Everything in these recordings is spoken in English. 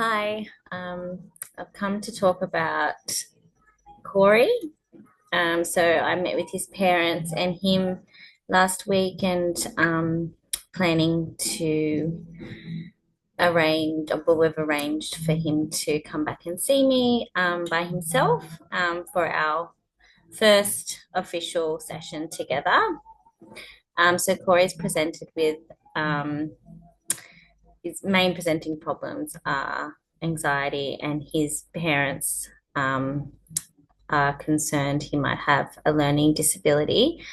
Hi, I've come to talk about Cory. So I met with his parents and him last week and planning to we've arranged for him to come back and see me by himself for our first official session together. So Corey's presented with um, his main presenting problems are anxiety, and his parents are concerned he might have a learning disability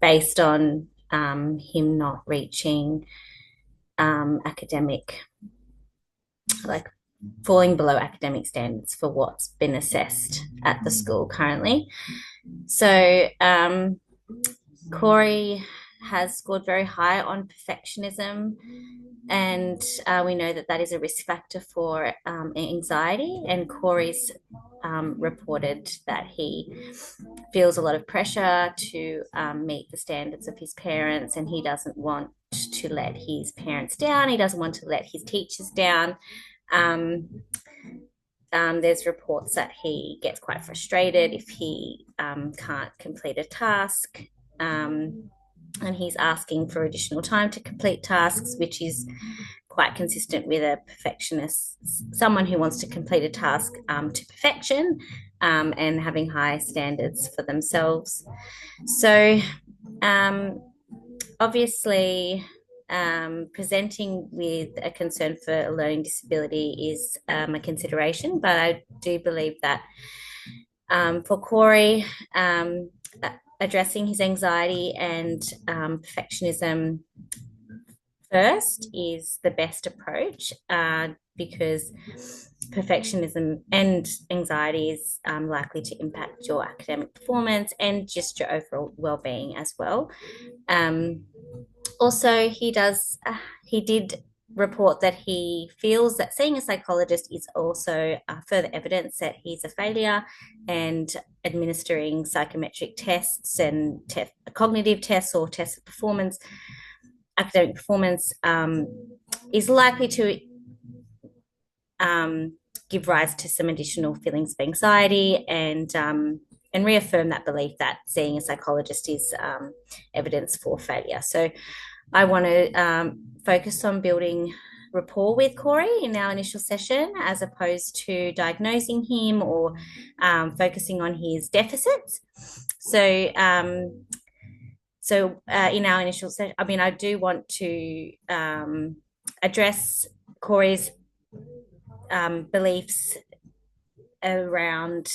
based on him not reaching academic, like falling below academic standards for what's been assessed at the school currently. So, Cory has scored very high on perfectionism, and we know that that is a risk factor for anxiety. And Cory's reported that he feels a lot of pressure to meet the standards of his parents, and he doesn't want to let his parents down. He doesn't want to let his teachers down. Um, there's reports that he gets quite frustrated if he can't complete a task. And he's asking for additional time to complete tasks, which is quite consistent with a perfectionist, someone who wants to complete a task to perfection and having high standards for themselves. So, um, obviously, presenting with a concern for a learning disability is a consideration, but I do believe that for Cory, addressing his anxiety and perfectionism first is the best approach because perfectionism and anxiety is likely to impact your academic performance and just your overall well-being as well. Um, Also, he did report that he feels that seeing a psychologist is also further evidence that he's a failure, and administering psychometric tests and cognitive tests or tests of performance, academic performance, is likely to give rise to some additional feelings of anxiety and reaffirm that belief that seeing a psychologist is evidence for failure. So I want to focus on building rapport with Cory in our initial session, as opposed to diagnosing him or focusing on his deficits. So, in our initial session, I mean, I do want to address Cory's beliefs around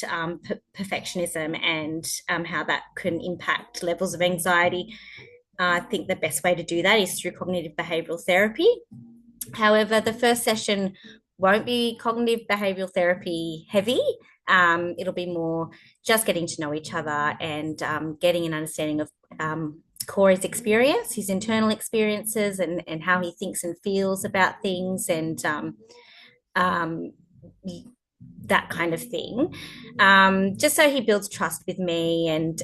perfectionism and how that can impact levels of anxiety. I think the best way to do that is through cognitive behavioral therapy. However, the first session won't be cognitive behavioral therapy heavy. It'll be more just getting to know each other and getting an understanding of Cory's experience, his internal experiences, and how he thinks and feels about things, and that kind of thing, just so he builds trust with me. And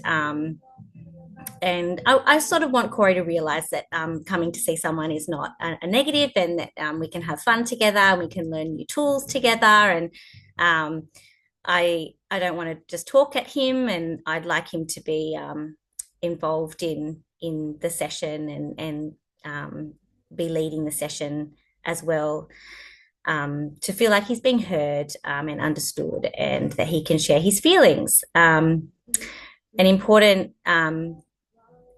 I sort of want Cory to realize that coming to see someone is not a negative, and that we can have fun together, we can learn new tools together, and I don't want to just talk at him, and I'd like him to be involved in the session and be leading the session as well, to feel like he's being heard and understood, and that he can share his feelings. An important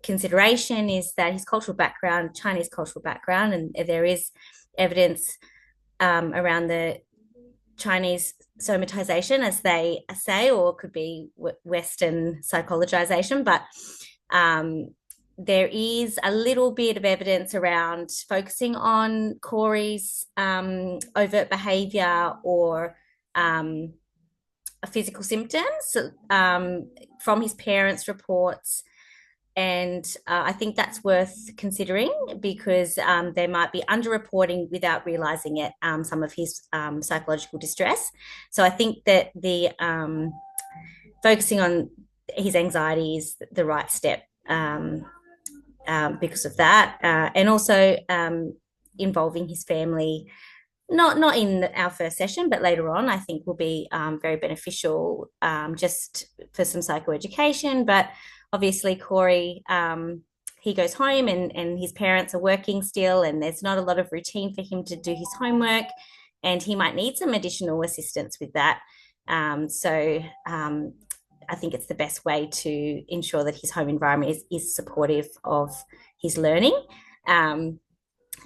consideration is that his cultural background, Chinese cultural background, and there is evidence around the Chinese somatization, as they say, or it could be Western psychologization, but there is a little bit of evidence around focusing on Cory's overt behavior or physical symptoms from his parents' reports. And I think that's worth considering, because there might be underreporting without realizing it, some of his psychological distress. So I think that the focusing on his anxiety is the right step because of that, and also involving his family not in our first session, but later on, I think will be very beneficial just for some psychoeducation. But obviously, Cory, he goes home and his parents are working still, and there's not a lot of routine for him to do his homework, and he might need some additional assistance with that. So I think it's the best way to ensure that his home environment is supportive of his learning. Um,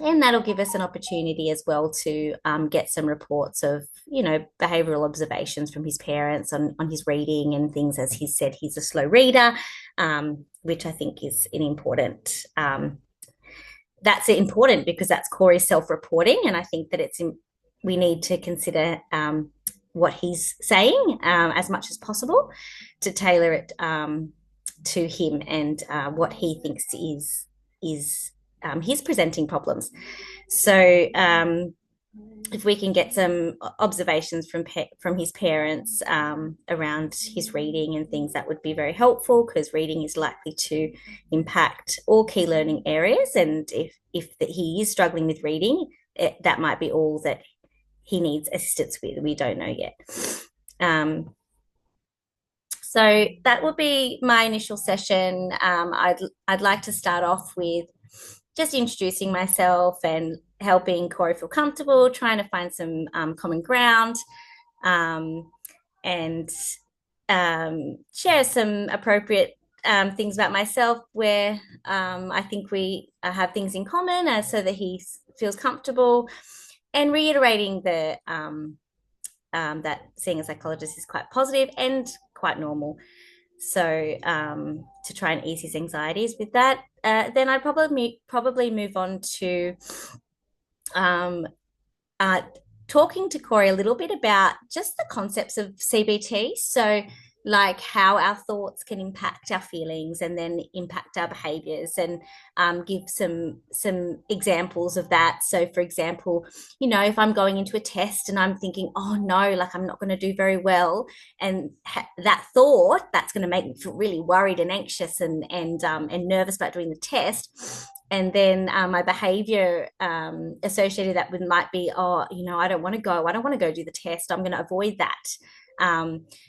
and that'll give us an opportunity as well to get some reports of, behavioural observations from his parents on his reading and things. As he said, he's a slow reader, which I think is an important. That's important because that's Cory's self-reporting, and I think that we need to consider what he's saying as much as possible to tailor it to him and what he thinks is his presenting problems. So if we can get some observations from his parents around his reading and things, that would be very helpful, because reading is likely to impact all key learning areas. And if he is struggling with reading, that might be all that he needs assistance with. We don't know yet. So that would be my initial session. I'd like to start off with just introducing myself and helping Cory feel comfortable, trying to find some common ground, um, and share some appropriate things about myself where I think we have things in common, so that he feels comfortable, and reiterating that seeing a psychologist is quite positive and quite normal. So to try and ease his anxieties with that, then I'd probably move on to um, uh, talking to Cory a little bit about just the concepts of CBT. So, like how our thoughts can impact our feelings and then impact our behaviors, and give some examples of that. So, for example, if I'm going into a test and I'm thinking, oh no, like I'm not going to do very well, and that thought, that's going to make me feel really worried and anxious and nervous about doing the test. And then my behavior associated that with might be, oh, I don't want to go do the test, I'm going to avoid that.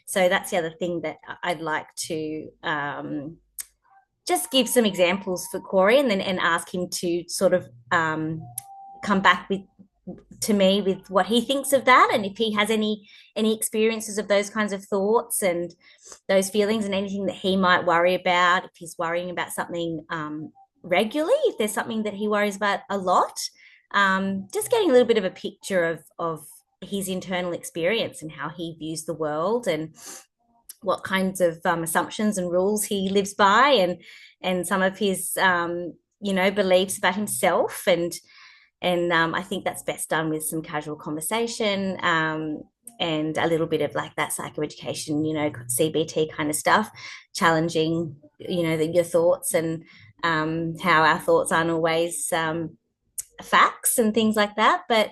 So that's the other thing that I'd like to just give some examples for Cory, and ask him to sort of come back to me with what he thinks of that, and if he has any experiences of those kinds of thoughts and those feelings, and anything that he might worry about, if he's worrying about something regularly, if there's something that he worries about a lot. Just getting a little bit of a picture of his internal experience and how he views the world, and what kinds of assumptions and rules he lives by, and some of his beliefs about himself. And I think that's best done with some casual conversation, and a little bit of like that psychoeducation, CBT kind of stuff, challenging, your thoughts, and how our thoughts aren't always facts and things like that. But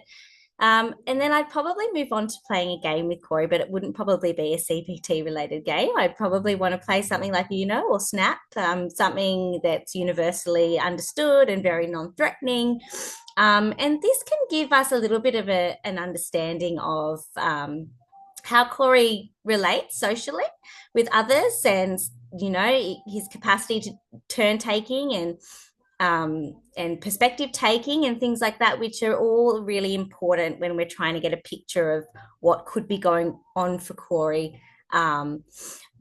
and then I'd probably move on to playing a game with Cory, but it wouldn't probably be a CBT related game. I'd probably want to play something like or Snap, something that's universally understood and very non-threatening. And this can give us a little bit of an understanding of how Cory relates socially with others, and his capacity to turn taking and perspective taking and things like that, which are all really important when we're trying to get a picture of what could be going on for Cory.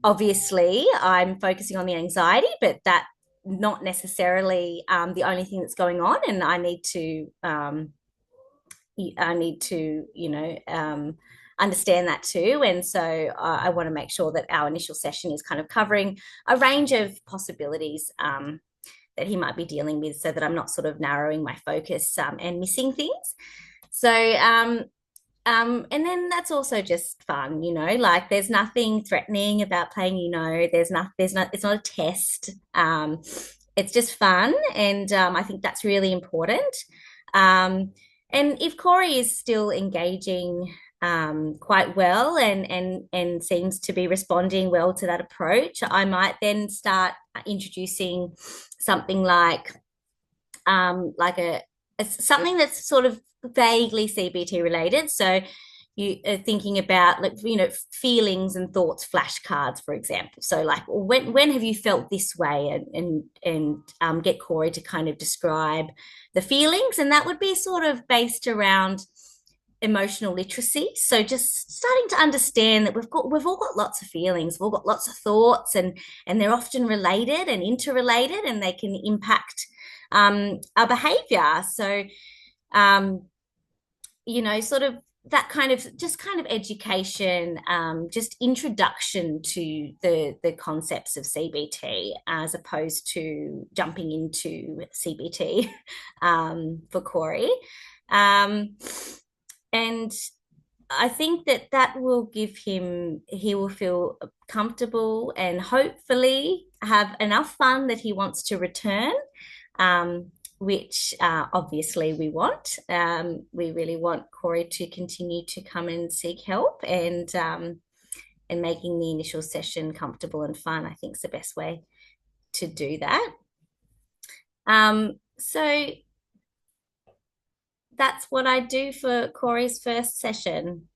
Obviously, I'm focusing on the anxiety, but that not necessarily the only thing that's going on, and I need to understand that too. And so I want to make sure that our initial session is kind of covering a range of possibilities that he might be dealing with, so that I'm not sort of narrowing my focus and missing things. So and then that's also just fun, like there's nothing threatening about playing, it's not a test. It's just fun. And I think that's really important. And if Cory is still engaging quite well, and seems to be responding well to that approach, I might then start introducing something like a it's something that's sort of vaguely CBT related. So you are thinking about, like, feelings and thoughts flashcards, for example. So like, when have you felt this way, and get Cory to kind of describe the feelings, and that would be sort of based around emotional literacy. So just starting to understand that we've all got lots of feelings, we've all got lots of thoughts, and they're often related and interrelated, and they can impact our behavior. So sort of that kind of education, just introduction to the concepts of CBT, as opposed to jumping into CBT for Cory. Um, and I think that that will give him, he will feel comfortable and hopefully have enough fun that he wants to return, which obviously we want. We really want Cory to continue to come and seek help, and making the initial session comfortable and fun, I think, is the best way to do that. So that's what I do for Cory's first session.